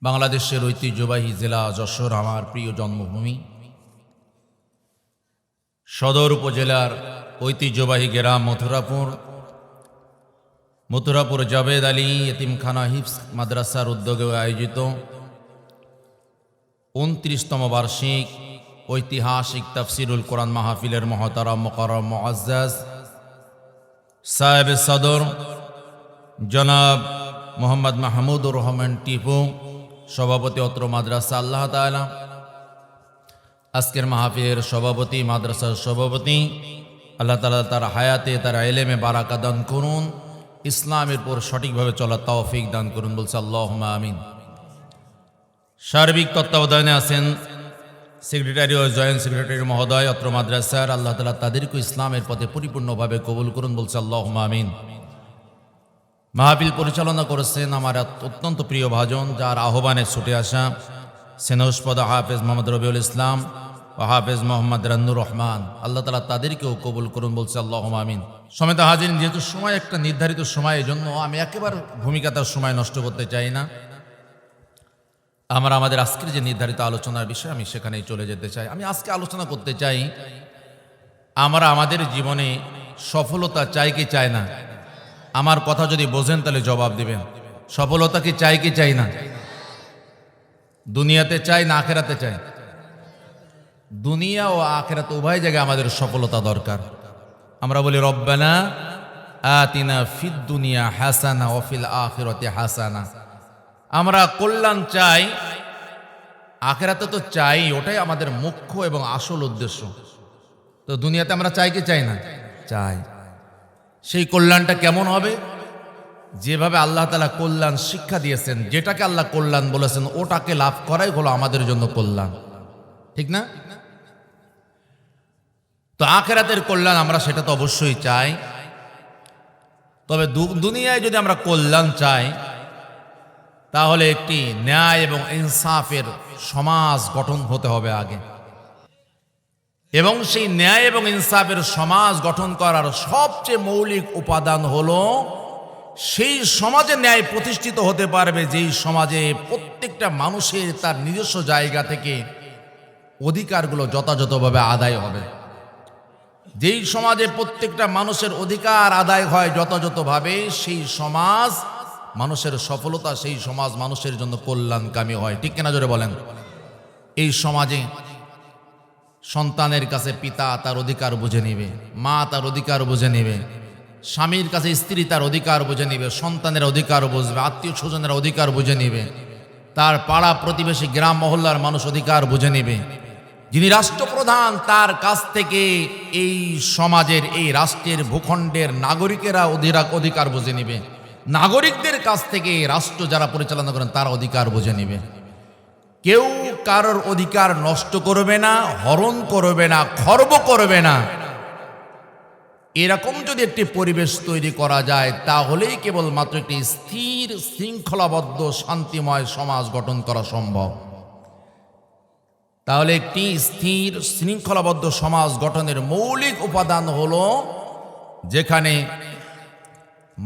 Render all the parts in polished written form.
বাংলাদেশের ঐতিহ্যবাহী জেলা যশোর আমার প্রিয় জন্মভূমি। সদর উপজেলার ঐতিহ্যবাহী গ্রাম মথুরাপুর জাবেদ আলী এতিমখানা হিফজ মাদ্রাসার উদ্যোগে আয়োজিত ২৯তম বার্ষিক ঐতিহাসিক তাফসিরুল কোরআন মাহফিলের মহতারাম মুকাররম মুআজ্জাজ সাহেব সদর জনাব মোহাম্মদ মাহমুদুর রহমান টিপু, সভাপতি অত্র মাদ্রাসা, আল্লাহ তাআলা আজকের মাহফিলের সভাপতি, মাদ্রাসার সভাপতি, আল্লাহ তাআলা তার হায়াতে তার ইলমে বারাকা দান করুন, ইসলামের উপর সঠিকভাবে চলার তৌফিক দান করুন, বলছে আল্লাহুম্মা আমিন। সার্বিক তত্ত্বাবধানে আছেন সেক্রেটারি ও জয়েন্ট সেক্রেটারি মহোদয় অত্র মাদ্রাসার, আল্লাহ তাআলা তাদেরকে ইসলামের পথে পরিপূর্ণভাবে কবুল করুন, বলছে আল্লাহুম্মা আমিন। মাহফিল পরিচালনা করেছেন আমার অত্যন্ত প্রিয় ভাজন, যার আহ্বানে ছুটে আসা সেনস্পদ হাফেজ মোহাম্মদ রবিউল ইসলাম ও হাফেজ মোহাম্মদ রান্নুর রহমান, আল্লাহ তাআলা তাদেরকেও কবুল করুন, বলছে আল্লাহুম্মা আমিন। সমেত হাজিরিন, যেহেতু সময় একটা নির্ধারিত সময়, এই জন্য আমি একেবারে ভূমিকাতার সময় নষ্ট করতে চাই না। আমাদের আজকের যে নির্ধারিত আলোচনার বিষয়, আমি সেখানেই চলে যেতে চাই। আমি আজকে আলোচনা করতে চাই, আমরা আমাদের জীবনে সফলতা চাই কি চাই না? আমার কথা যদি বোঝেন তাহলে জবাব দিবেন। সফলতা কি চাই কি চাই না? দুনিয়াতে চাই না আখেরাতে চাই? দুনিয়া ও আখেরাত উভয় জায়গায় আমাদের সফলতা দরকার। আমরা বলি রব্বানা আতিনা ফিদ দুনিয়া হাসানা ওয়া ফিল আখিরাতি হাসানা। আমরা কল্যাণ চাই, আখেরাতে তো চাই, ওটাই আমাদের মুখ্য এবং আসল উদ্দেশ্য। তো দুনিয়াতে আমরা চাই কি চাই না? চাই। সেই কল্যাণটা কেমন হবে? যেভাবে আল্লাহ তাআলা কল্যাণ শিক্ষা দিয়েছেন, যেটাকে আল্লাহ কল্যাণ বলেছেন, ওটাকে লাভ করাই হলো আমাদের জন্য কল্যাণ, ঠিক না? তো আখিরাতের কল্যাণ আমরা সেটা তো অবশ্যই চাই। তবে দুনিয়ায় যদি আমরা কল্যাণ চাই, তাহলে একটি ন্যায় এবং ইনসাফের সমাজ গঠন হতে হবে আগে। এবং সেই ন্যায় এবং ইনসাফের সমাজ গঠন করার সবচেয়ে মৌলিক উপাদান হলো, সেই সমাজে ন্যায় প্রতিষ্ঠিত হতে পারবে যেই সমাজে প্রত্যেকটা মানুষের তার নিজস্ব জায়গা থেকে অধিকারগুলো যথাযথভাবে আদায় হবে। যেই সমাজে প্রত্যেকটা মানুষের অধিকার আদায় হয় যথাযথভাবে, সেই সমাজ মানুষের সফলতা, সেই সমাজ মানুষের জন্য কল্যাণকামী হয়, ঠিক কিনা জোরে বলেন? এই সমাজে সন্তানের কাছে পিতা তার অধিকার বুঝে নিবে, মা তার অধিকার বুঝে নিবে, স্বামীর কাছে স্ত্রী তার অধিকার বুঝে নিবে, সন্তানের অধিকার বুঝবে, আত্মীয় স্বজনের অধিকার বুঝে নিবে, তার পাড়া প্রতিবেশী গ্রাম মহল্লার মানুষ অধিকার বুঝে নিবে। যিনি রাষ্ট্রপ্রধান, তার কাছ থেকে এই সমাজের, এই রাষ্ট্রের, ভূখণ্ডের নাগরিকেরা অধিকার বুঝে নিবে। নাগরিকদের কাছ থেকে রাষ্ট্র যারা পরিচালনা করেন তারা অধিকার বুঝে নিবে। কেউ কারোর অধিকার নষ্ট করবে না, হরণ করবে না, খর্ব করবে না। এরকম যদি একটি পরিবেশ তৈরি করা যায়, তাহলেই কেবলমাত্র একটি স্থির, শৃঙ্খলাবদ্ধ, শান্তিময় সমাজ গঠন করা সম্ভব। তাহলে একটি স্থির, শৃঙ্খলাবদ্ধ সমাজ গঠনের মৌলিক উপাদান হলো, যেখানে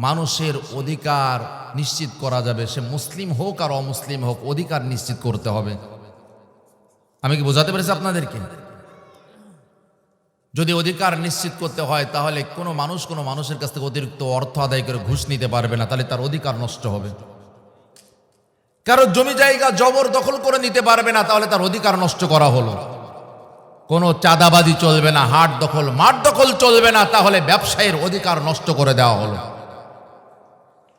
মানুষের অধিকার নিশ্চিত করা যাবে। সে মুসলিম হোক আর অমুসলিম হোক, অধিকার নিশ্চিত করতে হবে। আমি কি বোঝাতে পেরেছি আপনাদেরকে? যদি অধিকার নিশ্চিত করতে হয়, তাহলে কোনো মানুষের কাছ থেকে অতিরিক্ত অর্থ আদায় করে ঘুষ নিতে পারবে না, তাহলে তার অধিকার নষ্ট হবে। কারো জমি জায়গা জবরদখল করে নিতে পারবে না, তাহলে তার অধিকার নষ্ট করা হলো। কোনো চাঁদাবাজি চলবে না, হাট দখল, মাঠ দখল চলবে না, তাহলে ব্যবসায়ীর অধিকার নষ্ট করে দেওয়া হলো।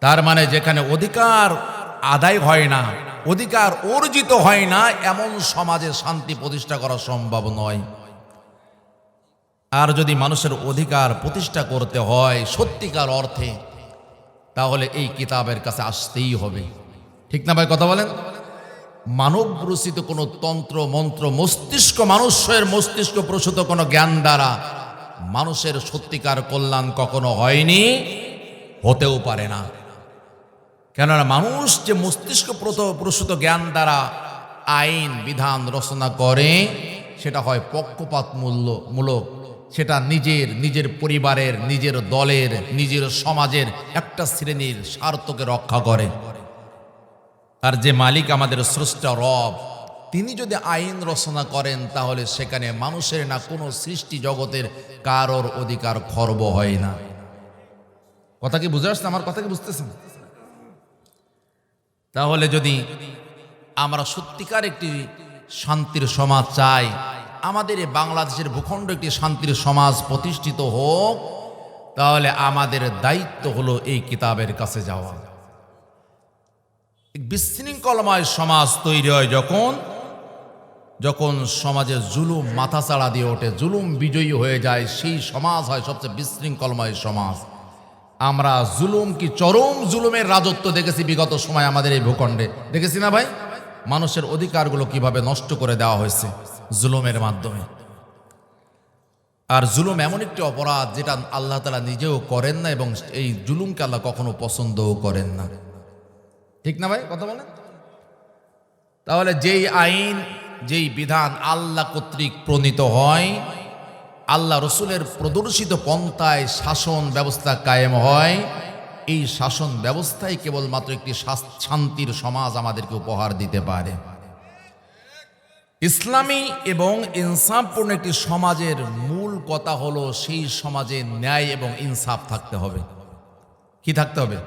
তার মানে যেখানে অধিকার আদায় হয় না, অধিকার অর্জিত হয় না, এমন সমাজে শান্তি প্রতিষ্ঠা করা সম্ভব নয়। আর যদি মানুষের অধিকার প্রতিষ্ঠা করতে হয় সত্যিকার অর্থে, তাহলে এই কিতাবের কাছে আসতেই হবে, ঠিক না ভাই? কথা বলেন। মানব রচিত কোনো তন্ত্র মন্ত্র, মানুষের মস্তিষ্ক প্রসূত কোনো জ্ঞান দ্বারা মানুষের সত্যিকার কল্যাণ কখনো হয়নি, হতেও পারে না। কেননা মানুষ যে মস্তিষ্ক প্রসূত জ্ঞান দ্বারা আইন বিধান রচনা করে, সেটা হয় পক্ষপাতমূলক। সেটা নিজের পরিবারের, নিজের দলের, নিজের সমাজের একটা শ্রেণীর স্বার্থকে রক্ষা করে। আর যে মালিক আমাদের স্রষ্টা রব, তিনি যদি আইন রচনা করেন তাহলে সেখানে মানুষের না কোনো সৃষ্টি জগতের কারোর অধিকার খর্ব হয় না। কথা কি বুঝে আসছে? আমার কথা কি বুঝতেছেন? তাহলে যদি আমরা সত্যিকার একটি শান্তির সমাজ চাই, আমাদের এই বাংলাদেশের ভূখণ্ড একটি শান্তির সমাজ প্রতিষ্ঠিত হোক, তাহলে আমাদের দায়িত্ব হলো এই কিতাবের কাছে যাওয়া। বিশৃঙ্খলময় সমাজ তৈরি হয় যখন সমাজে জুলুম মাথাচাড়া দিয়ে ওঠে, জুলুম বিজয়ী হয়ে যায়, সেই সমাজ হয় সবচেয়ে বিশৃঙ্খলময় সমাজ। আমরা জুলুম কি চরম জুলুমের রাজত্ব দেখেছি বিগত সময় আমাদের এই ভূখণ্ডে, দেখেছি না ভাই? মানুষের অধিকারগুলো কিভাবে নষ্ট করে দেওয়া হয়েছে জুলুমের মাধ্যমে। আর জুলুম এমন একটি অপরাধ যেটা আল্লাহ তাআলা নিজেও করেন না, এবং এই জুলুমকে আল্লাহ কখনো পছন্দও করেন না। ঠিক না ভাই? কথা বলেন। তাহলে যেই আইন, যেই বিধান আল্লাহ কর্তৃক প্রণীত হয়, আল্লাহ রসুলের প্রদর্শিত পন্থায় শাসন ব্যবস্থা কায়েম হয়, এই শাসন ব্যবস্থাই কেবলমাত্র একটি শান্তির সমাজ আমাদেরকে উপহার দিতে পারে। ইসলামী এবং ইনসাফপূর্ণ একটি সমাজের মূল কথা হলো সেই সমাজে ন্যায় এবং ইনসাফ থাকতে হবে। কি থাকতে হবে?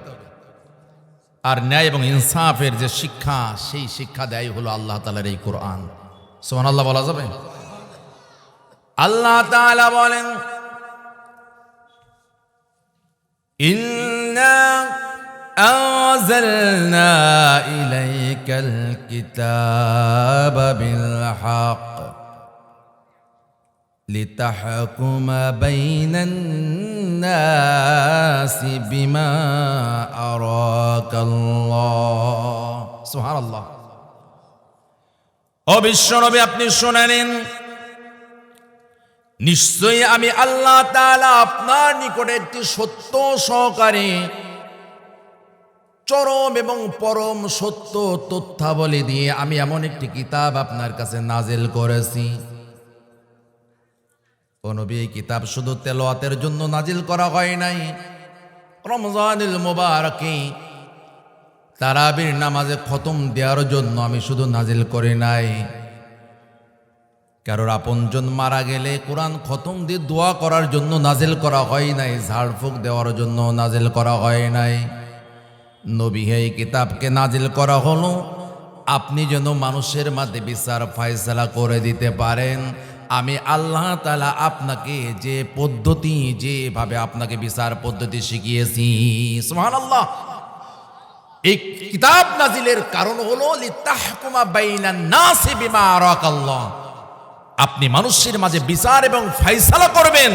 আর ন্যায় এবং ইনসাফের যে শিক্ষা, সেই শিক্ষা দেয় হলো আল্লাহ তাআলার এই কোরআন। সুবহানাল্লাহ বলা যাবে? আল্লাহ তাআলা বলেন, ইন্না আনজালনা ইলাইকাল কিতাবা বিল হক লিতাহকুমা বাইনান নাসি বিমা আরাকাল্লাহ। সুবহানাল্লাহ। ও বিশ্বনবী, আপনি শুনে নিন, নিশ্চয়ই আমি আল্লাহ তাআলা আপনার নিকটে একটি সত্য সহকারে চরম এবং পরম সত্য তথ্যাবলী দিয়ে আমি এমন একটি কিতাব আপনার কাছে নাজিল করেছি। ও নবী, এই কিতাব শুধু তেলাওয়াতের জন্য নাজিল করা হয় নাই, রমজানুল মুবারকে তারাবির নামাজে খতম দেওয়ার জন্য আমি শুধু নাজিল করি নাই, কারোর আপনজন মারা গেলে কোরআন খতম দিয়ে দোয়া করার জন্য নাজিল করা হয় নাই, ঝাড়ফুঁক দেওয়ার জন্য নাজিল করা হয় নাই। নবী, এই কিতাবকে নাজিল করা হলো আপনি যেন মানুষের মাঝে বিচার ফয়সালা করে দিতে পারেন। আমি আল্লাহ তাআলা আপনাকে যে পদ্ধতি, যেভাবে আপনাকে বিচার পদ্ধতি শিখিয়েছি, সুবহানাল্লাহ, এই কিতাব নাজিলের কারণ হলো লিতাহকুমা বাইনান নাসি বিমা আরাকাল্লাহ, আপনি মানুষের মাঝে বিচার এবং ফয়সালা করবেন।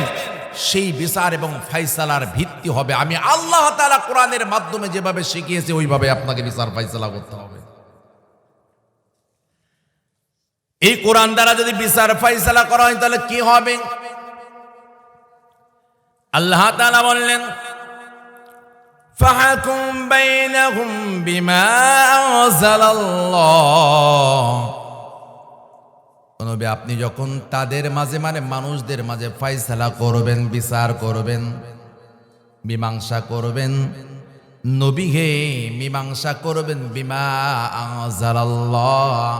সেই বিচার এবং ফয়সালার ভিত্তি হবে আমি আল্লাহ তাআলা কোরআনের মাধ্যমে যেভাবে শিখিয়েছে ওইভাবে আপনাকে বিচার ফয়সালা করতে হবে। এই কোরআন দ্বারা যদি বিচার ফয়সালা করা হয় তাহলে কি হবে? আল্লাহ তাআলা বললেন, ফাহকুম বাইনাহুম বিমা আনজালাল্লাহ। নবী, আপনি যখন তাদের মাঝে মানে মানুষদের মাঝে ফয়সালা করবেন, বিচার করবেন, মীমাংসা করবেন, নবী হে মীমাংসা করবেন বিমা আনজালাল্লাহ,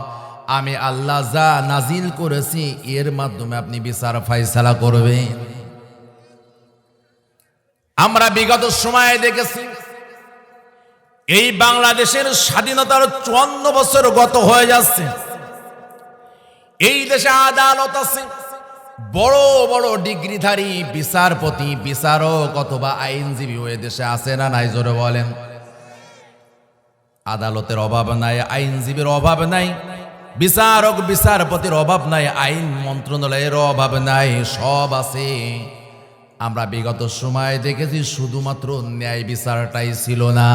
আমি আল্লাহ যা নাজিল করেছি এর মাধ্যমে আপনি বিচার ফয়সালা করবেন। আমরা বিগত সময়ে দেখেছি এই বাংলাদেশের স্বাধীনতার 54 বছর গত হয়ে যাচ্ছে। এই দেশে আদালত আছে, বড় বড় ডিগ্রিধারী বিচারপতি, বিচারক অথবা আইনজীবী ওই দেশে আছে না নাই? জোরে বলেন। আদালতের অভাব নাই, আইনজীবীর অভাব নাই, বিচারক বিচারপতির অভাব নাই, আইন মন্ত্রণালয়ের অভাব নাই, সব আছে। আমরা বিগত সময় দেখেছি শুধুমাত্র ন্যায় বিচারটাই ছিল না,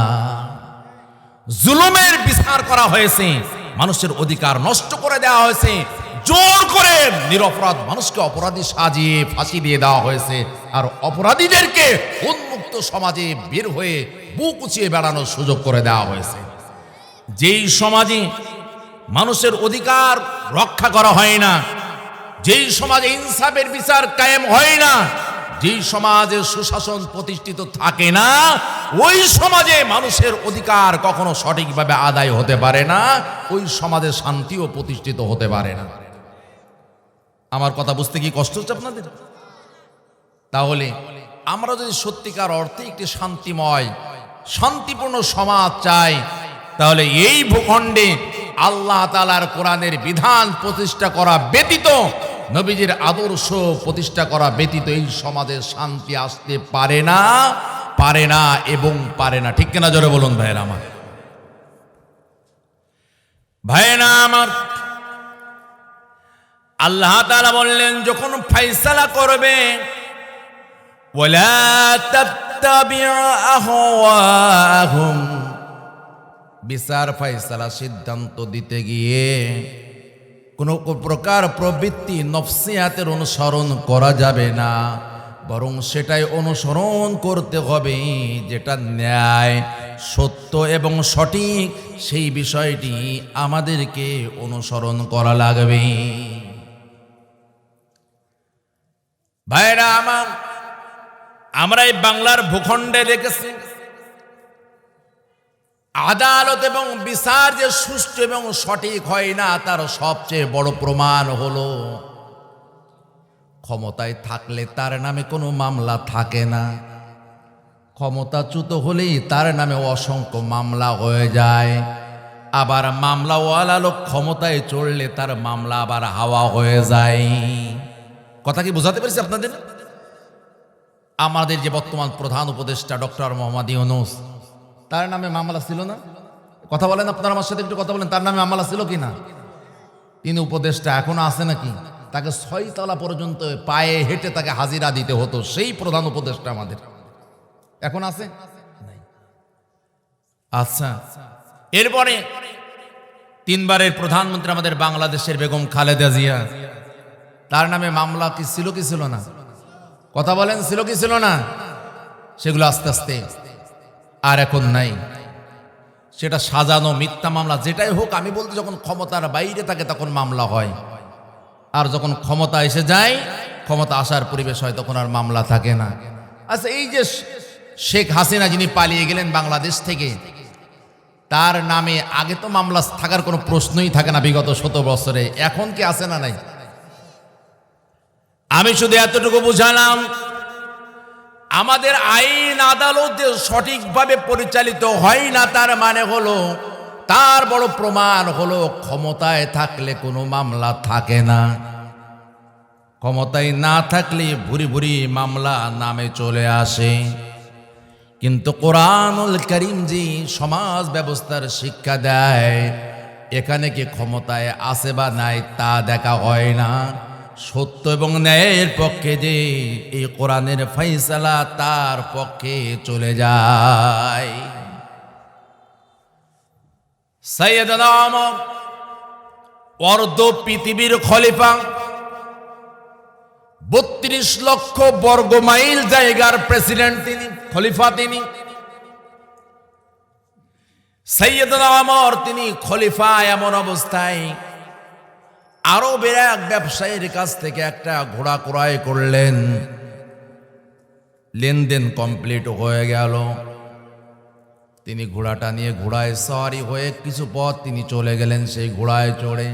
জুলুমের বিচার করা হয়েছে, মানুষের অধিকার নষ্ট করে দেওয়া হয়েছে, জোর করে নিরপরাধ মানুষকে অপরাধী সাজিয়ে ফাঁসি দিয়ে দেওয়া হয়েছে, আর অপরাধীদেরকে উন্মুক্ত সমাজে বের হয়ে বুক উঁচিয়ে বেড়ানোর সুযোগ করে দেওয়া হয়েছে। যেই সমাজে মানুষের অধিকার রক্ষা করা হয় না, যেই সমাজে ইনসাফের বিচার কায়েম হয় না, যেই সমাজে সুশাসন প্রতিষ্ঠিত থাকে না, ওই সমাজে মানুষের অধিকার কখনো সঠিকভাবে আদায় হতে পারে না, ওই সমাজে শান্তিও প্রতিষ্ঠিত হতে পারে না। আমার কথা বুঝতে কি কষ্ট হচ্ছে আপনাদের? তাহলে আমরা যদি সত্যিকার অর্থে একটি শান্তিময় শান্তিপূর্ণ সমাজ চাই, তাহলে এই ভূখণ্ডে আল্লাহ তাআলার কোরআনের বিধান প্রতিষ্ঠা করা ব্যতীত, নবীজির আদর্শ প্রতিষ্ঠা করা ব্যতীত এই সমাজে শান্তি আসতে পারে না এবং পারে না। ঠিক কিনা জোরে বলুন ভাইয়েরা আমার। ভাইয়েরা আমার, আল্লাহ তাআলা বললেন যখন ফয়সালা করবে, ওয়ালা তাত্তাবিউ আহওয়াহুম, বিচার ফয়সালা সিদ্ধান্ত দিতে গিয়ে কোনো প্রকার প্রবৃত্তি নফসিয়াতের অনুসরণ করা যাবে না, বরং সেটাই অনুসরণ করতে হবে যেটা ন্যায়, সত্য এবং সঠিক, সেই বিষয়টি আমাদেরকে অনুসরণ করা লাগবে। ভাইরা আমার, আমরা এই বাংলার ভূখণ্ডে দেখেছি আদালত এবং বিচার যে সুষ্ঠু এবং সঠিক হয় না, তার সবচেয়ে বড় প্রমাণ হলো ক্ষমতায় থাকলে তার নামে কোনো মামলা থাকে না, ক্ষমতাচ্যুত হলেই তার নামে অসংখ্য মামলা হয়ে যায়, আবার মামলাওয়ালা লোক ক্ষমতায় চড়লে তার মামলা আবার হাওয়া হয়ে যায়। কথা কি বোঝাতে পেরেছি আপনাদের? আমাদের যে বর্তমান প্রধান উপদেষ্টা ডক্টর মোহাম্মদ ইউনূস, তার নামে মামলা ছিল না? কথা বলেন, আপনারা আমার সাথে একটু কথা বলেন, তার নামে মামলা ছিল কি না? তিনি উপদেষ্টা এখনো আছে নাকি? তাকে 6 তলা পর্যন্ত পায়ে হেঁটে তাকে হাজিরা দিতে হতো, সেই প্রধান উপদেষ্টা আমাদের এখন আছে? আচ্ছা, এরপরে 3 বারের প্রধানমন্ত্রী আমাদের বাংলাদেশের বেগম খালেদা জিয়া, তার নামে মামলা কি ছিল কি ছিল না? কথা বলেন, ছিল কি ছিল না? সেগুলো আস্তে আস্তে আর এখন নাই, সেটা সাজানো মিথ্যা মামলা যেটাই হোক। আমি বলতে, যখন ক্ষমতার বাইরে থাকে তখন মামলা হয়, আর যখন ক্ষমতা এসে যায়, ক্ষমতা আসার পরিবেশ হয়, তখন আর মামলা থাকে না। আচ্ছা, এই যে শেখ হাসিনা যিনি পালিয়ে গেলেন বাংলাদেশ থেকে, তার নামে আগে তো মামলা থাকার কোনো প্রশ্নই থাকে না বিগত 17 বছরে, এখন কি আছে না নাই? আমি শুধু এতটুকু বুঝালাম, আমাদের আইন আদালত যে সঠিকভাবে পরিচালিত হয় না, তার মানে হলো, তার বড় প্রমাণ হলো ক্ষমতায় থাকলে কোনো মামলা থাকে না, ক্ষমতায় না থাকলে ভুরি ভুরি মামলা নামে চলে আসে। কিন্তু কোরআনুল কারীম যে সমাজ ব্যবস্থার শিক্ষা দেয়, এখানে কি ক্ষমতায় আছে বা নাই তা দেখা হয় না, সত্য এবং ন্যায়ের পক্ষে যে এই কোরআনের ফয়সালা, তার পক্ষে চলে যায়। সাইয়েদনা ওমর অর্ধ পৃথিবীর খলিফা, 32 লক্ষ বর্গ মাইল জায়গার প্রেসিডেন্ট তিনি, খলিফা তিনি। সাইয়েদনা ওমর তিনি খলিফা, এমন অবস্থায় আরবের এক ব্যবসায়ীর কাছ থেকে একটা ঘোড়া ক্রয় করলেন, লেনদেন কমপ্লিট হয়ে গেল। তিনি ঘোড়াটা নিয়ে ঘোড়ায় সওয়ারি হয়ে কিছু পথ তিনি চলে গেলেন সেই ঘোড়ায় চড়ে।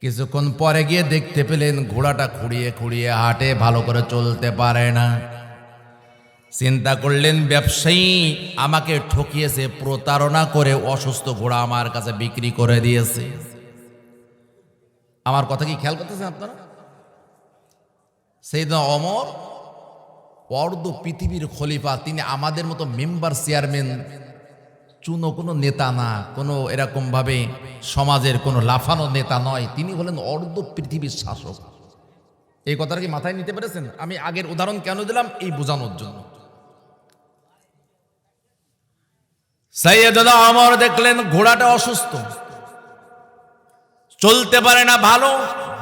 কিছুক্ষণ পরে গিয়ে দেখতে পেলেন ঘোড়াটা খুঁড়িয়ে খুঁড়িয়ে হাঁটে, ভালো করে চলতে পারে না। চিন্তা করলেন, ব্যবসায়ী আমাকে ঠকিয়েছে, প্রতারণা করে অসুস্থ ঘোড়া আমার কাছে বিক্রি করে দিয়েছে। আমার কথা কি খেয়াল করতেছেন আপনারা? সাইয়েদনা ওমর অর্ধ পৃথিবীর খলিফা, তিনি আমাদের মতো মেম্বার চেয়ারম্যান চুনো কোনো নেতা না, কোনো এরকম ভাবে সমাজের কোনো লাফানো নেতা নয়, তিনি হলেন অর্ধ পৃথিবীর শাসক। এই কথাটা কি মাথায় নিতে পেরেছেন? আমি আগের উদাহরণ কেন দিলাম? এই বোঝানোর জন্য। সাইয়েদনা ওমর দেখলেন ঘোড়াটা অসুস্থ, চলতে পারে না, ভালো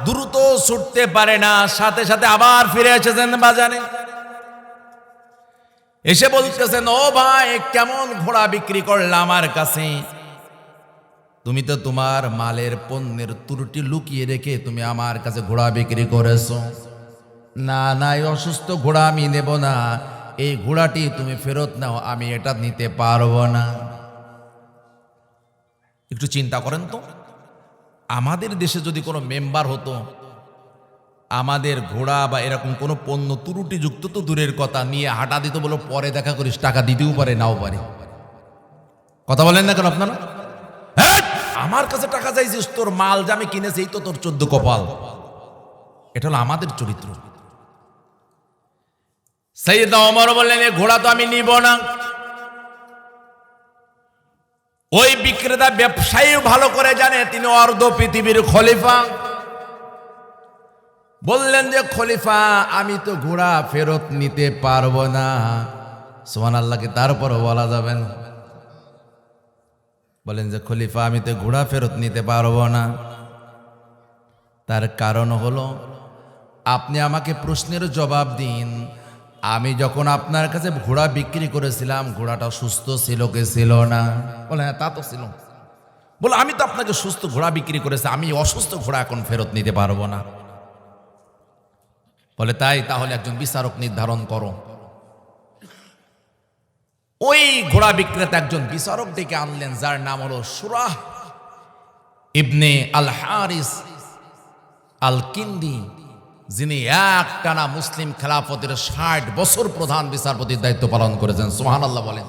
দ্রুত ছুটতে পারে না, সাথে সাথে আবার ফিরে এসেছেন বাজারে। এসে বলতেছেন, ও ভাই, কেমন ঘোড়া বিক্রি করলে আমার কাছে? তুমি তো তোমার মালের পণ্যের ত্রুটি লুকিয়ে রেখে তুমি আমার কাছে ঘোড়া বিক্রি করেছো। না না, এই অসুস্থ ঘোড়া আমি নেব না, এই ঘোড়াটি তুমি ফেরত নাও, আমি এটা নিতে পারবো না। একটু চিন্তা করেন তো, আমাদের দেশে যদি কোনো মেম্বার হতো, আমাদের ঘোড়া বা এরকম কোনো পণ্য ত্রুটিযুক্ত তো দূরের কথা, নিয়ে হাঁটা দিত, বলো পরে দেখা করিস, টাকা দিতেও পারে নাও পারে। কথা বলেন না কেন আপনারা? হ্যাঁ, আমার কাছে টাকা চাইছিস, তোর মাল যে আমি কিনেছি এই তো তোর 14 কপাল। এটা হলো আমাদের চরিত্র। সাইয়েদনা ওমর বললেন, এই ঘোড়া তো আমি নিব না। ওই বিক্রেতা ব্যবসায়ী ভালো করে জানে তিনি অর্ধ পৃথিবীর খলিফা। বললেন যে খলিফা, আমি তো ঘোড়া ফেরত নিতে পারবো না। সুবহানাল্লাহকে তারপরও বলা যাবে না। বলেন যে খলিফা, আমি তো ঘোড়া ফেরত নিতে পারবো না। তার কারণ হলো, আপনি আমাকে প্রশ্নের জবাব দিন, আমি যখন আপনার কাছে ঘোড়া বিক্রি করেছিলাম, ঘোড়াটা সুস্থ ছিল কি ছিল না? বলে হ্যাঁ, তা তো ছিল। বলে আমি তো আপনাকে সুস্থ ঘোড়া বিক্রি করেছি, আমি অসুস্থ ঘোড়া এখন ফেরত নিতে পারবো না। বলে তাই, তাহলে একজন বিচারক নির্ধারণ করো। ওই ঘোড়া বিক্রেতা একজন বিচারক ডেকে আনলেন, যার নাম হলো সুরাহ ইবনে আল হারিস আল কিন্দি, যিনি একটানা মুসলিম খেলাফতের 60 বছর প্রধান বিচারপতির দায়িত্ব পালন করেছেন। সুবহানাল্লাহ বলেন।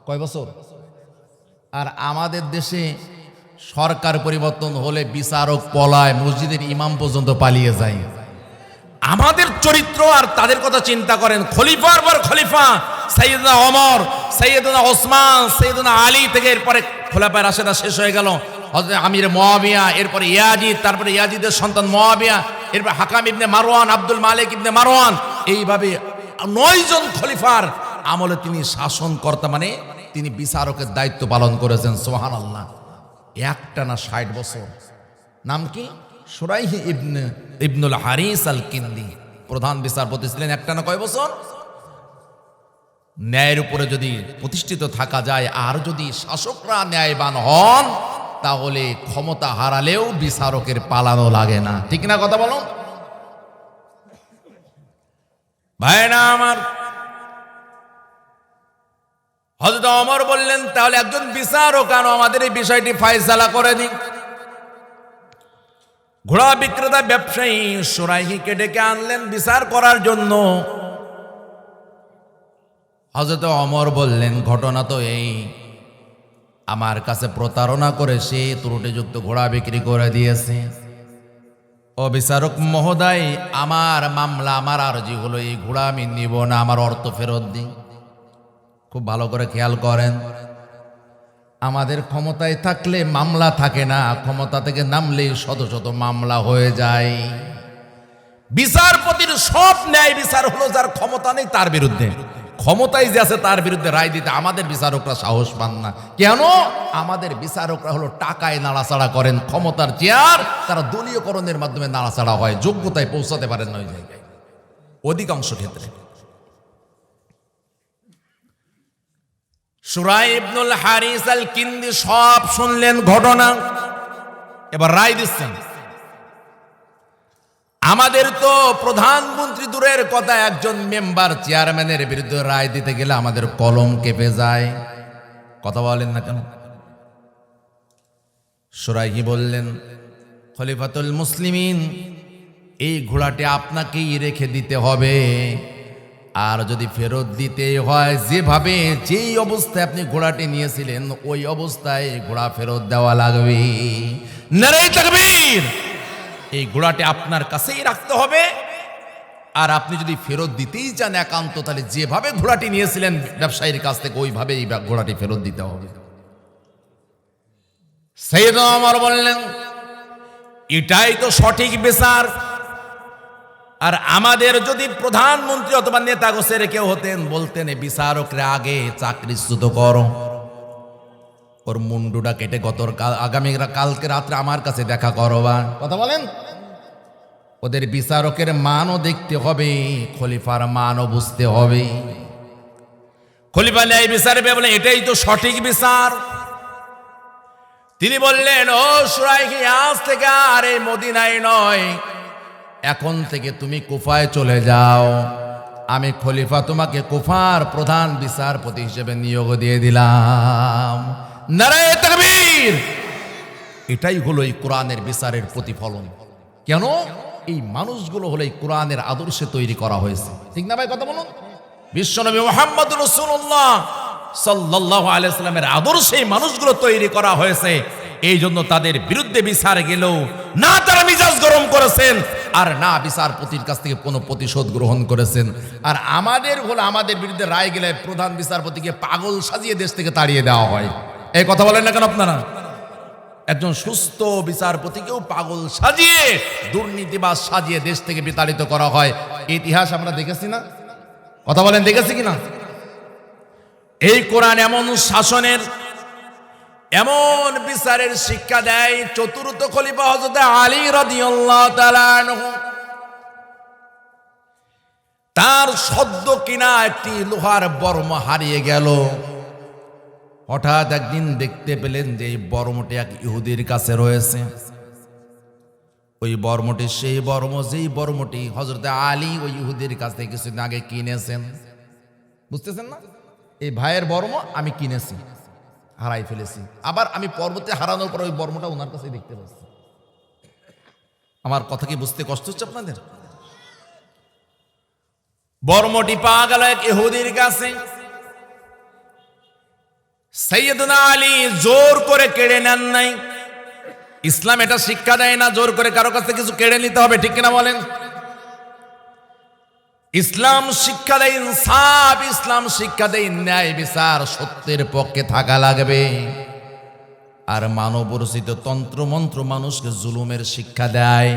কয় বছর? আর আমাদের দেশে সরকার পরিবর্তন হলে বিচারক পলায়, মসজিদের ইমাম পর্যন্ত পালিয়ে যায়। আমাদের চরিত্র আর তাদের কথা চিন্তা করেন। খলিফার পর খলিফা, সাইয়েদনা ওমর, সাইয়েদনা ওসমান, সাইয়েদনা আলী থেকে এরপরে খোলাফায়ে রাশেদা শেষ হয়ে গেল, হযরত আমির মুয়াবিয়া, এরপরে ইয়াজিদ, তারপরে ইয়াজিদের সন্তান মুয়াবিয়া, এরপর হাকাম ইবনে মারওয়ান, আব্দুল মালিক ইবনে মারওয়ান, এইভাবে 9 জন খলিফার আমলে তিনি শাসনকর্তা, মানে তিনি বিচারকের দায়িত্ব পালন করেছেন। সুবহানাল্লাহ, একটানা 60 বছর। নাম কি? সুরাইহ ইবনুল হারিস আল কিন্দি, প্রধান বিচারপতি ছিলেন একটানা কয় বছর? ন্যায়ের উপরে যদি প্রতিষ্ঠিত থাকা যায়, আর যদি শাসকরা ন্যায়বান হন, তাহলে ক্ষমতা হারালেও বিচারকের পালানো লাগে না। ঠিক না কথা বলো ভাই না আমার? হযরত ওমর বললেন, তাহলে একজন বিচারক আনো, আমাদের এই বিষয়টি ফয়সালা করে দিন। ঘোড়া বিক্রেতা ব্যবসায়ী সুরাইহিকে ডেকে আনলেন বিচার করার জন্য। হযরত ওমর বললেন, ঘটনা তো এই, আমার কাছে প্রতারণা করে সে ত্রুটিযুক্ত ঘোড়া বিক্রি করে দিয়েছে। ও বিচারক মহোদয়, আমার মামলা, আমার আরজি হলো এই ঘোড়া আমি নিব না, আমার অর্থ ফেরত দিন। খুব ভালো করে খেয়াল করেন, আমাদের ক্ষমতায় থাকলে মামলা থাকে না, ক্ষমতা থেকে নামলেই শত শত মামলা হয়ে যায়। বিচারপতির সব ন্যায় বিচার হলো যার ক্ষমতা নেই তার বিরুদ্ধে, ক্ষমতায় যে আছে তার বিরুদ্ধে রায় দিতে আমাদের বিচারকরা সাহস পান না। কেন? আমাদের বিচারকরা হলো টাকায় নাড়াচাড়া করেন, ক্ষমতার চেয়ার তারা দলীয়করণের মাধ্যমে নাড়াচাড়া হয়, যোগ্যতায় পৌঁছাতে পারেন না ওই জায়গায় অধিকাংশ ক্ষেত্রে। সুরাই ইবনুল হারিস আল কিন্দি সব শুনলেন ঘটনা, এবার রায় দিচ্ছেন। আমাদের তো প্রধানমন্ত্রী দূরের কথা, একজন মেম্বার চেয়ারম্যানের বিরুদ্ধে রায় দিতে গেলে আমাদের কলম কেঁপে যায়। কথা বলেন না কেন? সুরাইহি বললেন, খলিফাতুল মুসলিমিন, এই ঘোড়াটি আপনাকেই রেখে দিতে হবে, আর যদি ফেরত দিতে হয় যেভাবে যেই অবস্থায় আপনি ঘোড়াটি নিয়েছিলেন ওই অবস্থায় ঘোড়া ফেরত দেওয়া লাগবে। নারে তাকবীর! এই ঘোড়াটি আপনার কাছেই রাখতে হবে, আর আপনি যদি ফেরত দিতেই চান একান্ত, তাহলে যেভাবে ঘোড়াটি নিয়েছিলেন ব্যবসায়ীর কাছ থেকে ওইভাবে এই ঘোড়াটি ফেরত দিতে হবে। সাইয়েদনা ওমর বললেন, এটাই তো সঠিক বিচার। আর আমাদের যদি প্রধানমন্ত্রী অথবা নেতা গোছের কেউ হতেন, বলতেন বিচারকরা আগে চাকরিচ্যুত করো, ওর মুন্ডুটা কেটে আগামী কালকে রাত্রে আমার কাছে দেখা করবা। কথা বলেন, ওদের বিচারকের মানও দেখতে হবে, খলিফার মানও বুঝতে হবে। খলিফা ন্যায় বিচার বলে এটাই তো সঠিক বিচার। তিনি বললেন, ও সুরাইহি, আজ থেকে আর এই মদিনায় নয়, এখন থেকে তুমি কুফায় চলে যাও, আমি খলিফা তোমাকে কুফার প্রধান বিচারপতি হিসেবে নিয়োগ দিয়ে দিলাম। নারায়ে তাকবীর! এটাই হলো এই কোরআনের বিচারের প্রতিফলন। কেন? এই মানুষগুলো হলো এই কোরআনের আদর্শে তৈরি করা হয়েছে, ঠিক না ভাই? কথা বলুন। বিশ্বনবী মুহাম্মদুর রাসূলুল্লাহ সাল্লাল্লাহু আলাইহি সাল্লামের আদর্শে এই মানুষগুলো তৈরি করা হয়েছে। এই জন্য তাদের বিরুদ্ধে বিচার গেলেও না তারা মিজাজ গরম করেছেন, আর না বিচারপতির কাছ থেকে কোনো প্রতিশোধ গ্রহণ করেছেন। আর আমাদের হলো আমাদের বিরুদ্ধে রায় গেলে প্রধান বিচারপতিকে পাগল সাজিয়ে দেশ থেকে তাড়িয়ে দেওয়া হয়। এই কথা বলেন না কেন আপনারা? একজন সুস্থ বিচারপতিকেও পাগল সাজিয়ে, দুর্নীতিবাজ সাজিয়ে দেশ থেকে বিতাড়িত করা হয়। ইতিহাস আমরা দেখেছি না? কথা বলেন, দেখেছি কিনা? এই কোরআন এমন শাসনের, এমন বিচারের শিক্ষা দেয়। চতুর্থ খলিফা হযরত আলী রাদিয়াল্লাহু তাআলা আনহু, তার সদ্য কিনা একটি লোহার বর্ম হারিয়ে গেল। হঠাৎ একদিন দেখতে পেলেন যে এই বর্মটি এক ইহুদির কাছে রয়েছে। ওই বর্মটি সেই বর্ম যেই বর্মটি হযরত আলী ওই ইহুদির কাছ থেকে কিছুদিন আগে কিনেছেন। বুঝতেছেন না? এই ভাইয়ের বর্ম আমি কিনেছি, হারাই ফেলেছি, আবার আমি পর্বতে হারানোর পর ওই বর্মটা ওনার কাছে দেখতে পাচ্ছি। আমার কথা কি বুঝতে কষ্ট হচ্ছে আপনাদের? বর্মটি পাওয়া গেল এক ইহুদির কাছে। সাইয়েদনা আলী জোর করে কেড়ে নেন নাই। ইসলাম এটা শিক্ষা দেয় না জোর করে কারো কাছে কিছু কেড়ে নিতে হবে, ঠিক কিনা বলেন? ইসলাম শিক্ষা দেয় ইনসাফ, ইসলাম শিক্ষা দেয় ন্যায় বিচার, সত্যের পক্ষে থাকা লাগবে। আর মানব রচিত তন্ত্র মন্ত্র মানুষকে জুলুমের শিক্ষা দেয়।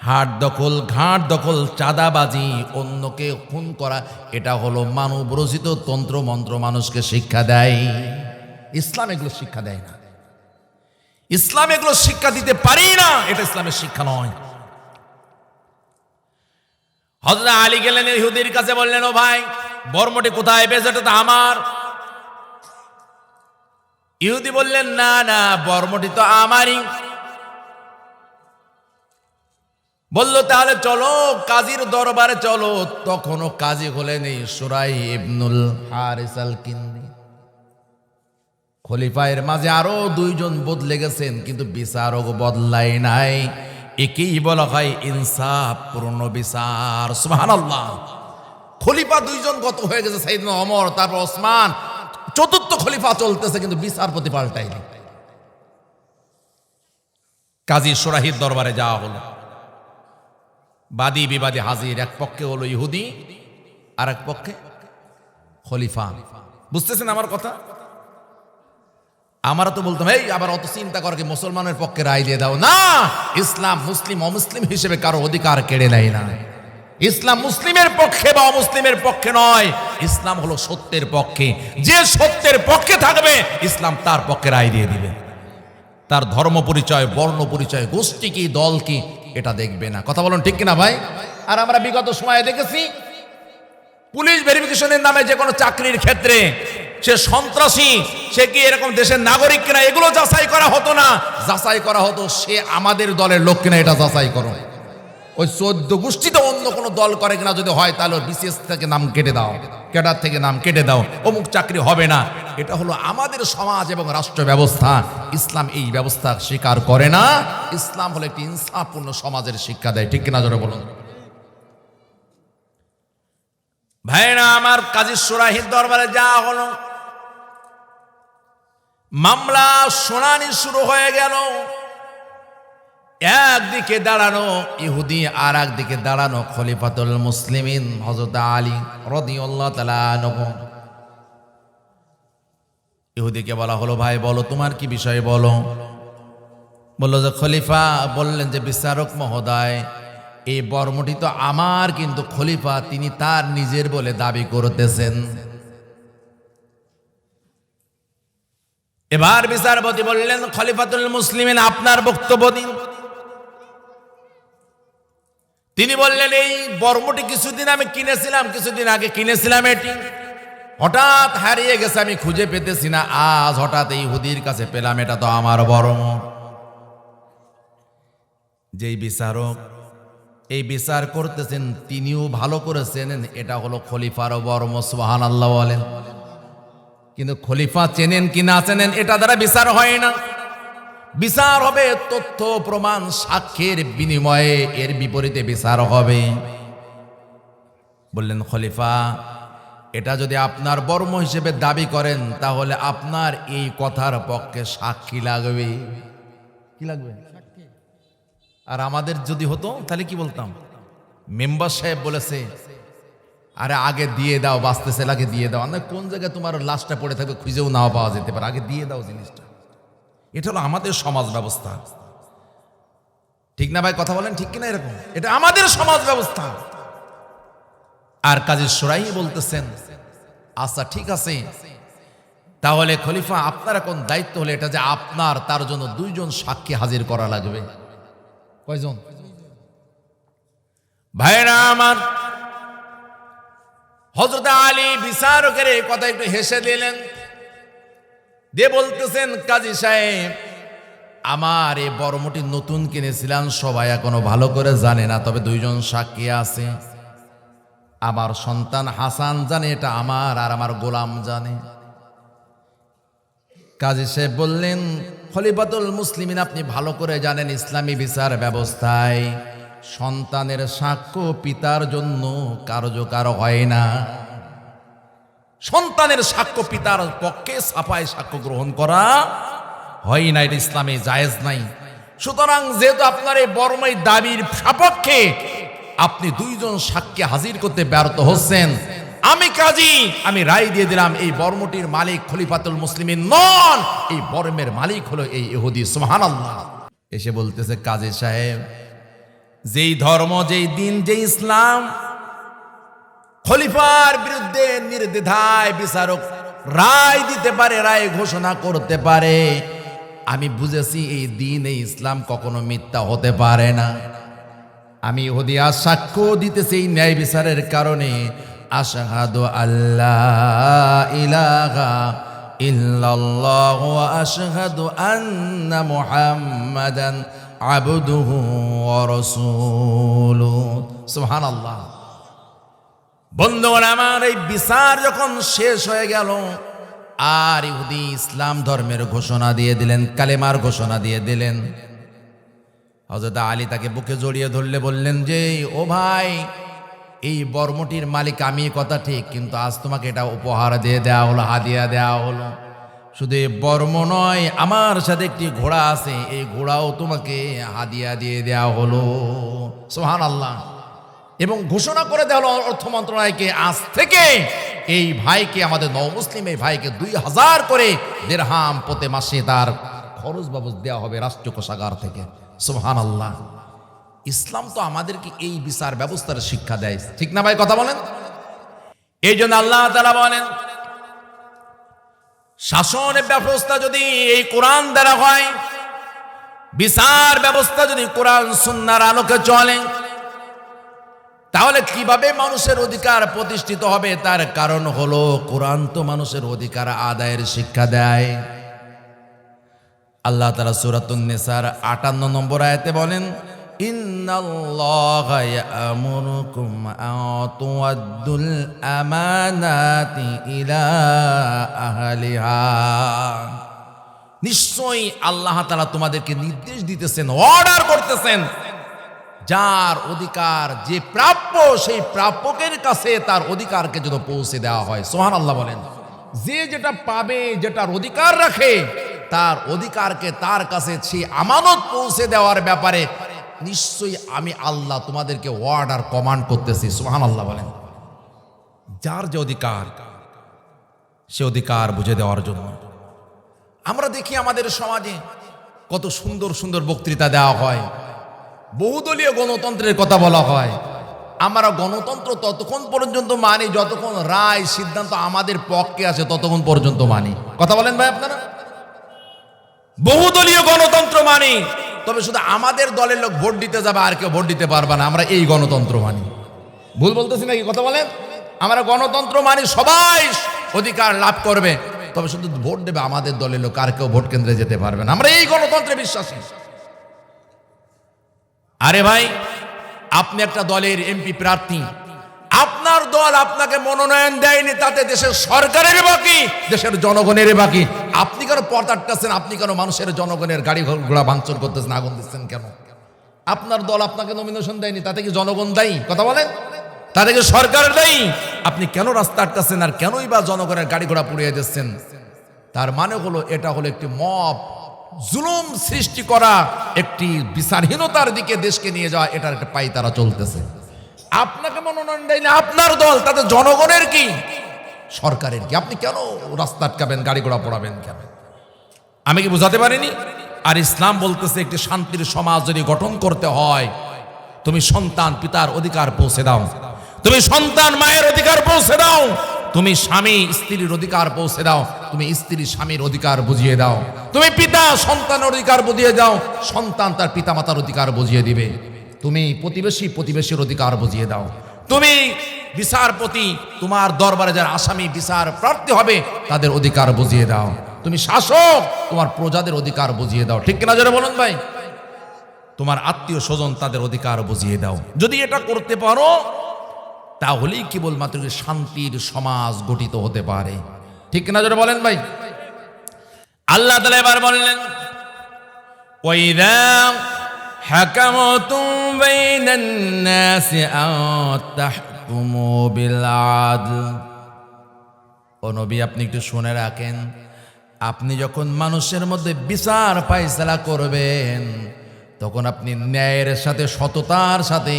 হাট দখল, ঘাট দখল, চাঁদাবাজি, অন্যকে খুন করা, এটা হলো মানব রচিত তন্ত্র মন্ত্র মানুষকে শিক্ষা দেয়। ইসলাম এগুলো শিক্ষা দেয় না, ইসলাম এগুলো শিক্ষা দিতে পারি না, এটা ইসলামের শিক্ষা নয়। হযরত আলী গেলেন ইহুদির কাছে, বললেন, ও ভাই বর্মটি কোথায় পেয়েছে? এটা তো আমার। ইহুদি বললেন, না না, বর্মটি তো আমারই। বলল, তাহলে চলো কাজীর দরবারে চলো। তখনও কাজী হলেন এই সুরাই ইবনুল হারিস আল কিন্দি। খলিফায়ের মাঝে আরো দুইজন বদলে গেছেন, কিন্তু বিচারক বদলায় নাই। একেই বলা হয় ইনসাফ পূর্ণ বিচার। সুবহানাল্লাহ। খলিফা দুইজন গত হয়ে গেছে, সাইয়েদনা ওমর, তারপর ওসমান, চতুর্থ খলিফা চলতেছে, কিন্তু বিচারপতি পাল্টায়নি। কাজী সুরাহির দরবারে যাওয়া হলো। বাদী বিবাদী হাজির, এক পক্ষে হলো ইহুদি আর এক পক্ষে খলিফা। বুঝতেছেন আমার কথা? আমরা তো বলতাম, এই আবার অত চিন্তা করে কি মুসলমানের পক্ষে রায় দিয়ে দাও। না, ইসলাম মুসলিম অমুসলিম হিসেবে কারো অধিকার কেড়ে নেয় না। ইসলাম মুসলিমের পক্ষে বা অমুসলিমের পক্ষে নয়, ইসলাম হলো সত্যের পক্ষে। যে সত্যের পক্ষে থাকবে ইসলাম তার পক্ষে রায় দিয়ে দিবে। তার ধর্ম পরিচয়, বর্ণ পরিচয়, গোষ্ঠী কি, দল কি, এটা দেখবে না। কথা বলুন, ঠিক কিনা ভাই? আর আমরা বিগত সময়ে দেখেছি, পুলিশ ভেরিফিকেশনের নামে যে কোনো চাকরির ক্ষেত্রে সে সন্ত্রাসী, সে কি এরকম দেশের নাগরিক কিনা, এগুলো যাচাই করা হতো না। যাচাই করা হতো সে আমাদের দলের লোক কিনা, এটা যাচাই করো। ওই 14 গোষ্ঠীতে অন্য কোনো দল করে কিনা যদি হয়, তাহলে বিসিএস থেকে নাম কেটে দাও, ক্যাডার থেকে নাম কেটে দাও, অমুক চাকরি হবে না। এটা হলো আমাদের সমাজ এবং রাষ্ট্র ব্যবস্থা। ইসলাম এই ব্যবস্থা স্বীকার করে না। ইসলাম হলো একটি ইনসাফপূর্ণ সমাজের শিক্ষা দেয়, ঠিক কিনা জোরে বলুন। ভাইরা আমার, কাজী সুরাহির দরবারে যাওয়া হলো। মামলা শুনানি শুরু হয়ে গেল। একদিকে দাঁড়ানো ইহুদি, আর একদিকে দাঁড়ানো খলিফাতুল মুসলিমিন হযরত আলী রাদিয়াল্লাহু তাআলা আনহু। ইহুদিকে বলা হলো, ভাই বলো তোমার কি বিষয় বলো। বলল যে খলিফা, বললেন যে বিচারক মহোদয়, এই বর্মটি তো আমার, কিন্তু খলিফা তিনি তার নিজের বলে দাবি করতেছেন। এবার বিচারপতি বললেন, খলিফাতুল মুসলিমিন আপনার বক্তব্য দিন। তিনি বললেন, এই বর্মটি কিছুদিন আমি কিনেছিলাম, কিছুদিন আগে কিনেছিলাম, এটি হঠাৎ হারিয়ে গেছে, আমি খুঁজে পেতেছি না, আজ হঠাৎ এই ইহুদির কাছে পেলাম, এটা তো আমার বর্ম। যেই বিচারক এই বিচার করতেছেন তিনিও ভালো করে চেনেন এটা হলো খলিফার বর্ম, সুবহানাল্লাহ বলেন। কিন্তু খলিফা চেনেন কি না চেনেন এটা দ্বারা বিচার হয় না। বিচার হবে তথ্য প্রমাণ সাক্ষ্যের বিনিময়ে, এর বিপরীতে বিচার হবে। বললেন খলিফা, এটা যদি আপনার বর্ম হিসেবে দাবি করেন তাহলে আপনার এই কথার পক্ষে সাক্ষী লাগবে। কি লাগবে? আর আমাদের যদি হতো তাহলে কি বলতাম? মেম্বার সাহেব বলেছে আরে আগে দিয়ে দাও, বাঁচতেছে আগে দিয়ে দাও, না কোন জায়গায় তোমার লাশটা পড়ে থাকবে খুঁজেও নাও পাওয়া যেতে পারে, আগে দিয়ে দাও জিনিসটা। এটা হলো আমাদের সমাজ ব্যবস্থা, ঠিক না ভাই? কথা বলেন ঠিক কিনা? এরকম এটা আমাদের সমাজ ব্যবস্থা। আর কাজী সুরাই বলতেছেন আচ্ছা ঠিক আছে, তাহলে খলিফা আপনার এখন দায়িত্ব হলো এটা যে আপনার তার জন্য 2 জন সাক্ষী হাজির করা লাগবে। কয়জন? ভাইরা আমার, হযরত আলী বিচারকের এই কথা একটু হেসে দিলেন, দিয়ে বলতেছেন কাজী সাহেব, আমার এই বর্মটি নতুন কিনেছিলাম, সবাই এখনো ভালো করে জানে না, তবে 2 জন সাক্ষী আছে। আমার সন্তান হাসান জানে এটা আমার, আর আমার গোলাম জানে। কাজী সাহেব বললেন খলিফাতুল মুসলিমিন, আপনি ভালো করে জানেন ইসলামী বিচার ব্যবস্থায় সন্তানের সাক্ষ্য পিতার জন্য কার্যকর হয় না। সন্তানের সাক্ষ্য পিতার পক্ষে সাফায় সাক্ষ্য গ্রহণ করা হয় না, এটা ইসলামে জায়েজ নাই। সুতরাং যেহেতু আপনার এই বর্মই দাবির সাপেক্ষে আপনি 2 জন সাক্ষী হাজির করতে ব্যর্থ হচ্ছেন, আমি কাজী আমি রায় দিয়ে দিলাম এই বর্মটির মালিক খলিফাতুল মুসলিমিন নন, এই বর্মের মালিক হলো এই ইহুদি। সুবহানাল্লাহ। এসে বলতেছে কাজী সাহেব, যেই ধর্ম, যেই দিন, যেই ইসলাম খলিফার বিরুদ্ধে নির্দ্বিধায় বিচারক রায় দিতে পারে, রায় ঘোষণা করতে পারে, আমি বুঝেছি এই দিন, এই ইসলাম কখনো মিথ্যা হতে পারে না। আমি ইহুদি আজ সাক্ষ্য দিতেছি এই ন্যায় বিচারের কারণে, আশহাদু আল্লাহ ইলাহা ইল্লাল্লাহ ওয়া আশহাদু আন্না মুহাম্মাদান আবদুহু ওয়া রাসূলুহু। সুবহানাল্লাহ। বন্ধুগণ আমার, এই বিচার যখন শেষ হয়ে গেল আর ইহুদি ইসলাম ধর্মের ঘোষণা দিয়ে দিলেন, কালেমার ঘোষণা দিয়ে দিলেন, হযরত আলী তাকে বুকে জড়িয়ে ধরলে বললেন যে ও ভাই, এই বর্মটির মালিক আমি, কথা ঠিক, কিন্তু আজ তোমাকে এটা উপহার দিয়ে দেওয়া হলো, হাদিয়া দেওয়া হলো। শুধু এই বর্ম নয়, আমার সাথে একটি ঘোড়া আছে, এই ঘোড়াও তোমাকে হাদিয়া দিয়ে দেওয়া হলো। সুবহানাল্লাহ। এবং ঘোষণা করে দেওয়া হলো অর্থ মন্ত্রণালয়কে, আজ থেকে এই ভাইকে, আমাদের নওমুসলিম এই ভাইকে 2000 করে দিরহাম প্রতি মাসে তার খরচ বাবদ দেওয়া হবে রাষ্ট্রীয় কোষাগার থেকে। সুবহানাল্লাহ। ইসলাম তো আমাদেরকে এই বিচার ব্যবস্থার শিক্ষা দেয়, ঠিক না ভাই? কথা বলেন। এই জন্য আল্লাহ তাআলা বলেন শাসনের ব্যবস্থা যদি এই কোরআন দ্বারা হয়, বিচার ব্যবস্থা যদি কোরআন সুন্নাহর আলোকে চলে, তাহলে কিভাবে মানুষের অধিকার প্রতিষ্ঠিত হবে? তার কারণ হলো কোরআন তো মানুষের অধিকার আদায়ের শিক্ষা দেয়। আল্লাহ তাআলা সূরাতুন নিসার 58 নম্বর আয়াতে বলেন, ইন্নাল্লাহা ইয়া'মুরুকুম আন তু'আদ্দুল আমানাতি ইলা আহলিহা। নিশ্চয়ই আল্লাহ তাআলা তোমাদেরকে নির্দেশ দিতেছেন, অর্ডার করতেছেন, যার অধিকার, যে প্রাপ্য, সেই প্রাপকের কাছে তার অধিকারকে যেন পৌঁছে দেওয়া হয়। সুবহানাল্লাহ বলেন। যে যেটা পাবে, যেটার অধিকার রাখে, তার অধিকারকে তার কাছে সেই আমানত পৌঁছে দেওয়ার ব্যাপারে নিশ্চয়ই আমি আল্লাহ তোমাদেরকে অর্ডার, কমান্ড করতেছি। সুবহানাল্লাহ বলেন। যার যে অধিকার, সে অধিকার বুঝে দেওয়ার জন্য। আমরা দেখি আমাদের সমাজে কত সুন্দর সুন্দর বক্তৃতা দেওয়া হয়, বহুদলীয় গণতন্ত্রের কথা বলা হয়। আমরা গণতন্ত্র ততক্ষণ পর্যন্ত মানি যতক্ষণ রায় সিদ্ধান্ত আমাদের পক্ষে আছে, ততক্ষণ পর্যন্ত মানি। কথা বলেন ভাই আপনারা? বহুদলীয় গণতন্ত্র মানি, তবে শুধু আমাদের দলের লোক ভোট দিতে যাবে, আর কেউ ভোট দিতে পারবে না, আমরা এই গণতন্ত্র মানি। ভুল বলতেছি নাকি? কথা বলেন। আমরা গণতন্ত্র মানি, সবাই অধিকার লাভ করবে, তবে শুধু ভোট দেবে আমাদের দলের লোক, আর কেউ ভোট কেন্দ্রে যেতে পারবে না। আমরা এই গণতন্ত্রে বিশ্বাসী। আরে ভাই, আপনি একটা দলের এমপি প্রার্থী, আপনার দল আপনাকে মনোনয়ন দেয়নি, তাতে দেশের সরকারের বাকি, দেশের জনগণের বাকি। আপনি কেন পথ আটকাচ্ছেন? আপনি কেন মানুষের জনগণের গাড়ি ঘোড়া ভাঙচুর করতেছেন, আগুন দিচ্ছেন কেন? আপনার দল আপনাকে নমিনেশন দেয়নি, তাতে কি জনগণ দায়ী? কথা বলেন, তাতে কি সরকার দায়ী? আপনি কেন রাস্তা আটকাচ্ছেন আর কেনই বা জনগণের গাড়ি ঘোড়া পুড়িয়ে দিচ্ছেন? তার মানে হলো এটা হলো একটি মব, জুলুম সৃষ্টি করা, একটি বিচারহীনতার দিকে দেশকে নিয়ে যাওয়া, এটার একটা পাই তারা চলতেছে। আপনাকে মনোনয়ন দেয়নি আপনার দল, তাতে জনগণের কি, সরকারের কি? আপনি কেন রাস্তা আটকাবেন, গাড়ি ঘোড়া পোড়াবেন কেন? আমি কি বুঝাতে পারিনি? আর ইসলাম বলতেছে একটি শান্তির সমাজ যদি গঠন করতে হয়, তুমি সন্তান পিতার অধিকার পৌঁছে দাও, তুমি সন্তান মায়ের অধিকার পৌঁছে দাও, তুমি স্বামী স্ত্রীর অধিকার পৌঁছে দাও, তুমি স্ত্রী স্বামীর অধিকার বুঝিয়ে দাও, তুমি পিতা সন্তানের অধিকার বুঝিয়ে দাও, সন্তান তার পিতা মাতার অধিকার বুঝিয়ে দিবে, তুমি প্রতিবেশী প্রতিবেশীর অধিকার বুঝিয়ে দাও, তুমি বিচারপতি তোমার দরবারে যারা আসামি বিচার প্রার্থী হবে তাদের অধিকার বুঝিয়ে দাও, তুমি শাসক তোমার প্রজাদের অধিকার বুঝিয়ে দাও। ঠিক কিনা যারা বলুন ভাই? তোমার আত্মীয় স্বজন তাদের অধিকার বুঝিয়ে দাও। যদি এটা করতে পারো তাহলেই কেবলমাত্র শান্তির সমাজ গঠিত হতে পারে। ঠিক কিনা যারা বলেন ভাই? আল্লাহ তাআলা এবার বললেন, ওয়াইদা হাকামতুম বাইনান নাসি আন তাহকুমু বিল আদল। ও নবী, আপনি একটু শুনে রাখেন, আপনি যখন মানুষের মধ্যে বিচার ফায়সালা করবেন তখন আপনি ন্যায়ের সাথে সততার সাথে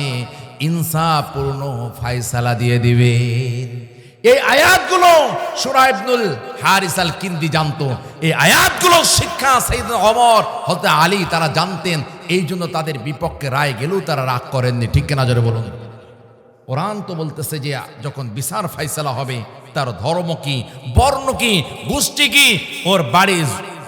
ইনসাফপূর্ণ ফায়সালা দিয়ে দিবেন। এই আয়াতগুলো সূরা ইবনুল হারিস আল কিন্দি জানতো, এই আয়াতগুলো শিক্ষা সাইয়েদনা ওমর হযরত আলী তারা জানতেন, এই জন্য তাদের বিপক্ষে রায় গেলেও তারা রাগ করেননি। ঠিক কিনা জোরে বলুন? কোরআন তো বলতেছে যে যখন বিচার ফায়সালা হবে তার ধর্ম কি, বর্ণ কি, গোষ্ঠী কি, ওর বাড়ি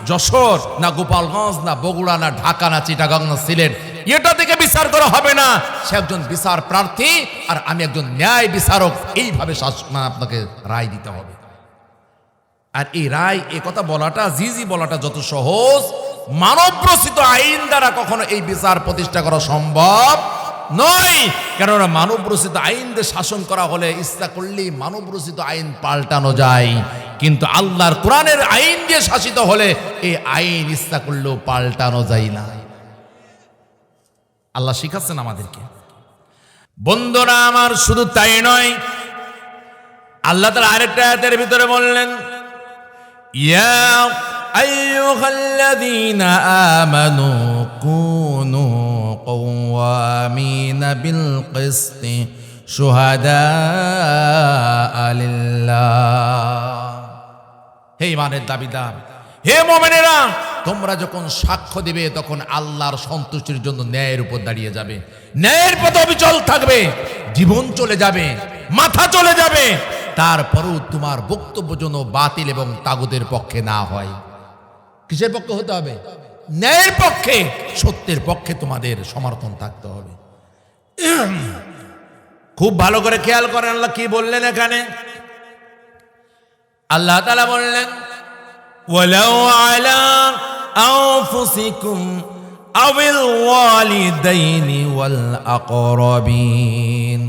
যশোর না গোপালগঞ্জ না বগুড়া না ঢাকা না চিটাগাং না সিলেট, এটা থেকে বিচার করা হবে না। সে একজন বিচার প্রার্থী আর আমি একজন ন্যায় বিচারক, এইভাবে আপনাকে রায় দিতে হবে। আর এই রায়, এ কথা বলাটা, জি বলাটা যত সহজ, মানব রচিত আইন দ্বারা কখনো এই বিচার প্রতিষ্ঠা করা সম্ভব নয়। কেননা মানব রচিত আইন দিয়ে শাসন করা হলে ইচ্ছা করলেই মানব রচিত আইন পাল্টানো যায়, কিন্তু আল্লাহর কোরআনের আইন দিয়ে শাসিত হলে এই আইন ইচ্ছা করলেও পাল্টানো যায় না। আল্লাহ শিখাচ্ছেন আমাদেরকে। বন্ধুরা আমার, শুধু তাই নয়, আল্লাহ তাআলা আরেকটা আয়াতের ভিতরে বললেন, ইয়া আইয়ুহাল্লাযীনা আমানু কুনু قوامين بالقسط شهداء لله। হে ঈমানের দাবিদার, হে মুমিনেরা, তোমরা যখন সাক্ষ্য দিবে তখন আল্লাহর সন্তুষ্টির জন্য ন্যায়ের উপর দাঁড়িয়ে যাবে, ন্যায়ের পথে অবিচল থাকবে, জীবন চলে যাবে, মাথা চলে যাবে, তারপরেও তোমার বক্তব্য যেন বাতিল এবং তাগুতের পক্ষে না হয়। কিসের পক্ষে হতে হবে? ন্যায়ের পক্ষে, সত্যের পক্ষে তোমাদের সমর্থন থাকতে হবে। খুব ভালো করে খেয়াল করেন আল্লাহ কি বললেন এখানে। আল্লাহ তাআলা বললেন, ওয়ালাউ আলা আনফুসিকুম আওয়াল ওয়ালিদাইনি ওয়াল আকরাবিন।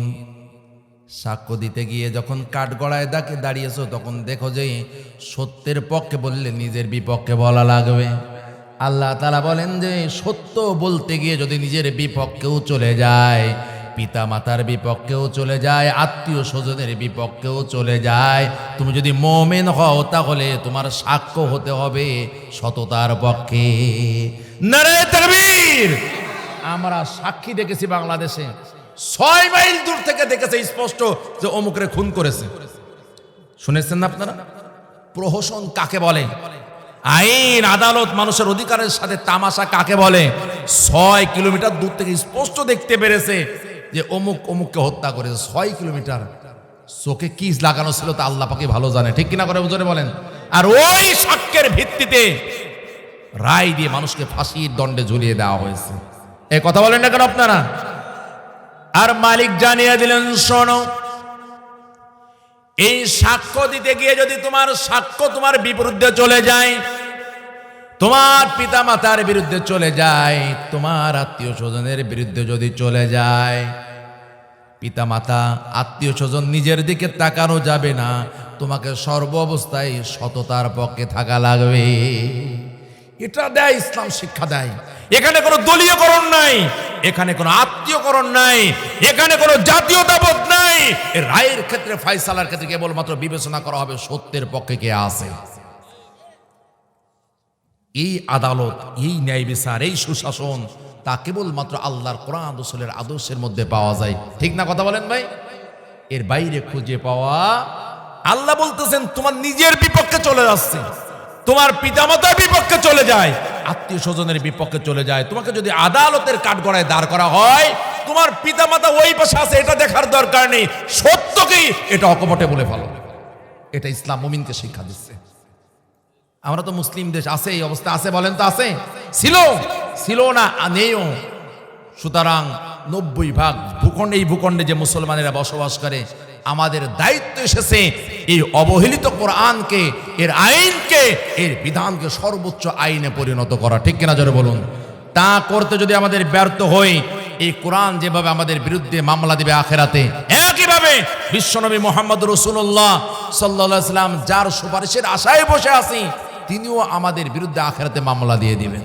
সাক্ষ্য দিতে গিয়ে যখন কাঠগড়ায় দাঁড়িয়েছো তখন দেখো যে সত্যের পক্ষে বললে নিজের বিপক্ষে বলা লাগবে। আল্লাহ তাআলা বলেন যে সত্য বলতে গিয়ে যদি নিজের বিপক্ষেও চলে যায়, পিতা মাতার বিপক্ষেও চলে যায়, আত্মীয় স্বজনের বিপক্ষেও চলে যায়, তুমি যদি মুমিন হও তাহলে তোমার সাক্ষ্য হতে হবে সততার পক্ষে। নারে তাকবীর! আমরা সাক্ষী দেখেছি বাংলাদেশে 6 মাইল দূর থেকে দেখেছে স্পষ্ট যে অমুকরে খুন করেছে। শুনেছেন না আপনারা? প্রহসন কাকে বলে? আইন আদালত মানুষের অধিকারের সাথে তামাশা কাকে বলে? 6 কিলোমিটার দূর থেকে স্পষ্ট দেখতে পেরেছে যে অমুক অমুককে হত্যা করেছে। 6 কিলোমিটার চোখে কি লাগানো ছিল তা আল্লাহ পাকই ভালো জানে। ঠিক কিনা করে বুঝে বলেন? আর ওই সাক্ষ্যের ভিত্তিতে রায় দিয়ে মানুষকে ফাঁসির দণ্ডে ঝুলিয়ে দেওয়া হয়েছে। এই কথা বলেন না কেন আপনারা? আর মালিক জানিয়ে দিলেন, শোনো, এই সাক্ষ্য দিতে গিয়ে যদি তোমার সাক্ষ্য তোমার বিরুদ্ধে চলে যায়, তোমার পিতা মাতার বিরুদ্ধে চলে যায়, তোমার আত্মীয় স্বজনের বিরুদ্ধে যদি চলে যায়, পিতা মাতা আত্মীয় স্বজন নিজের দিকে তাকানো যাবে না, তোমাকে সর্ব অবস্থায় সততার পক্ষে থাকা লাগবে। এটা দেয় ইসলাম, শিক্ষা দেয়। এখানে কোনো দলীয়করণ নাই, এখানে কোনো আত্মীয়করণ নাই, এখানে কোনো জাতীয়তাবোধ নাই। এই রায়ের ক্ষেত্রে, ফয়সালার ক্ষেত্রে কেবলমাত্র বিবেচনা করা হবে সত্যের পক্ষে কে আছে। এই আদালত, এই ন্যায় বিচার, এই সুশাসন তা কেবলমাত্র আল্লাহর কোরআন রাসূলের আদর্শের মধ্যে পাওয়া যায়। ঠিক না কথা বলেন ভাই? এর বাইরে খুঁজে পাওয়া, আল্লাহ বলতেছেন তোমার নিজের বিপক্ষে চলে যাচ্ছে, তোমার পিতামাতার বিপক্ষে চলে যায়, আত্মীয় স্বজনের বিপক্ষে চলে যায়। তোমাকে যদি আদালতের কাঠগড়ায় দাঁড় করা হয়, তোমার পিতামাতা ওই পাশে আছে এটা দেখার দরকার নেই, সত্যকেই এটা অকপটে বলে ফেলো। এটা ইসলাম মুমিনকে শিক্ষা দিচ্ছে। আমরা তো মুসলিম দেশ, আছে এই অবস্থা আছে? বলেন তো আছে? ছিল না, নেইও। সুতরাং 90% ভূখণ্ড, এই ভূখণ্ডে যে মুসলমানেরা বসবাস করে, আমাদের দায়িত্ব এসেছে এই অবহেলিত কোরআনকে, এর আইনকে, এর বিধানকে সর্বোচ্চ আইনে পরিণত করা। ঠিক কিনা জোরে বলুন? তা করতে যদি আমাদের ব্যর্থ হই, এই কোরআন যেভাবে আমাদের বিরুদ্ধে মামলা দিবে আখেরাতে, একইভাবে বিশ্বনবী মুহাম্মদ রাসূলুল্লাহ সাল্লাল্লাহু আলাইহি ওয়াসাল্লাম যার সুপারিশের আশায় বসে আছি, তিনিও আমাদের বিরুদ্ধে আখেরাতে মামলা দিয়ে দিবেন।